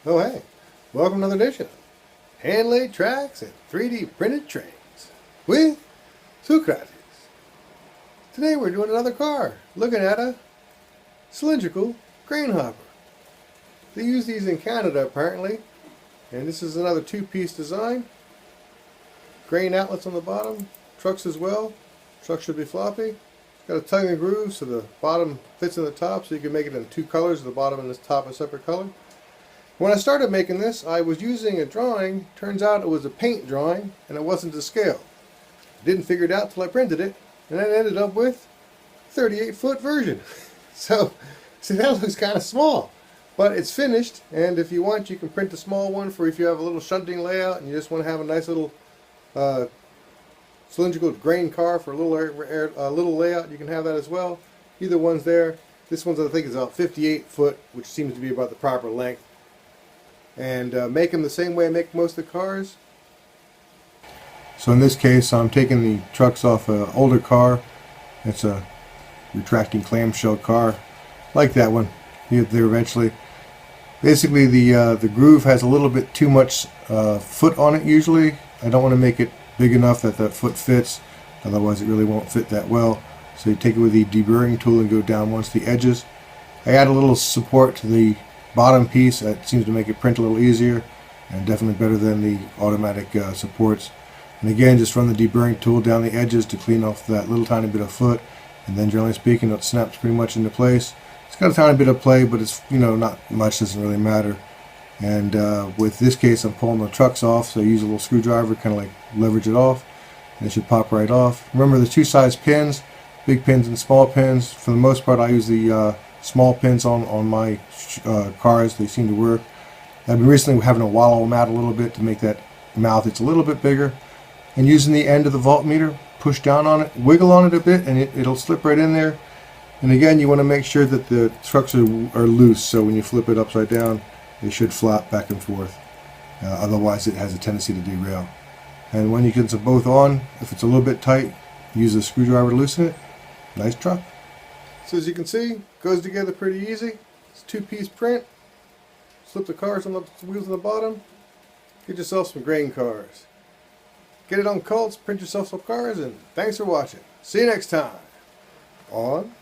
Oh hey, welcome to another edition of hand-laid tracks and 3D printed trains with Socrates. Today we're doing another car, looking at a cylindrical grain hopper. They use these in Canada apparently, and this is another two-piece design. Grain outlets on the bottom, trucks as well. Truck should be floppy. Got a tongue and groove so the bottom fits in the top, so you can make it in two colors, the bottom and the top a separate color. When I started making this, I was using a drawing. Turns out it was a paint drawing, and it wasn't to scale. Didn't figure it out till I printed it, and I ended up with a 38-foot version. So, see, that looks kind of small, but it's finished. And if you want, you can print a small one for if you have a little shunting layout and you just want to have a nice little cylindrical grain car for a little layout. You can have that as well. Either one's there. This one's, I think, is about 58 foot, which seems to be about the proper length. And make them the same way I make most of the cars. So in this case, I'm taking the trucks off an older car. It's a retracting clamshell car, like that one. You get there eventually. Basically, the groove has a little bit too much foot on it. Usually, I don't want to make it big enough that the foot fits. Otherwise, it really won't fit that well. So you take it with the deburring tool and go down once the edges. I add a little support to the bottom piece. That seems to make it print a little easier and definitely better than the automatic supports. And again, just run the deburring tool down the edges to clean off that little tiny bit of foot, and then generally speaking it snaps pretty much into place. It's got a tiny bit of play, but it's, you know, not much, doesn't really matter. And with this case, I'm pulling the trucks off, so I use a little screwdriver, kind of like leverage it off, and it should pop right off. Remember the two size pins, big pins and small pins. For the most part, I use the small pins on my cars. They seem to work. I've been recently having to wallow them out a little bit to make that mouth it's a little bit bigger, and using the end of the voltmeter, push down on it, wiggle on it a bit, and it'll slip right in there. And again, you want to make sure that the trucks are loose, so when you flip it upside down, they should flap back and forth. Otherwise, it has a tendency to derail. And when you get them both on, if it's a little bit tight, use a screwdriver to loosen it. Nice truck. So as you can see, goes together pretty easy. It's a two-piece print. Slip the cars on the wheels on the bottom. Get yourself some grain cars. Get it on cults, print yourself some cars, and thanks for watching. See you next time on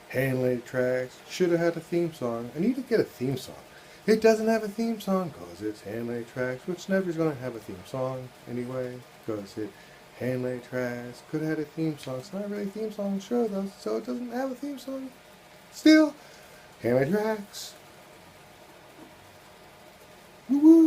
Hand-Laid Tracks. Should have had a theme song. I need to get a theme song. It doesn't have a theme song because it's Hand-Laid Tracks, which never is going to have a theme song anyway, because it Hand-Laid Tracks could have had a theme song. It's not really a theme song show though, so it doesn't have a theme song. Still, Hand-Laid Tracks. Woo-woo.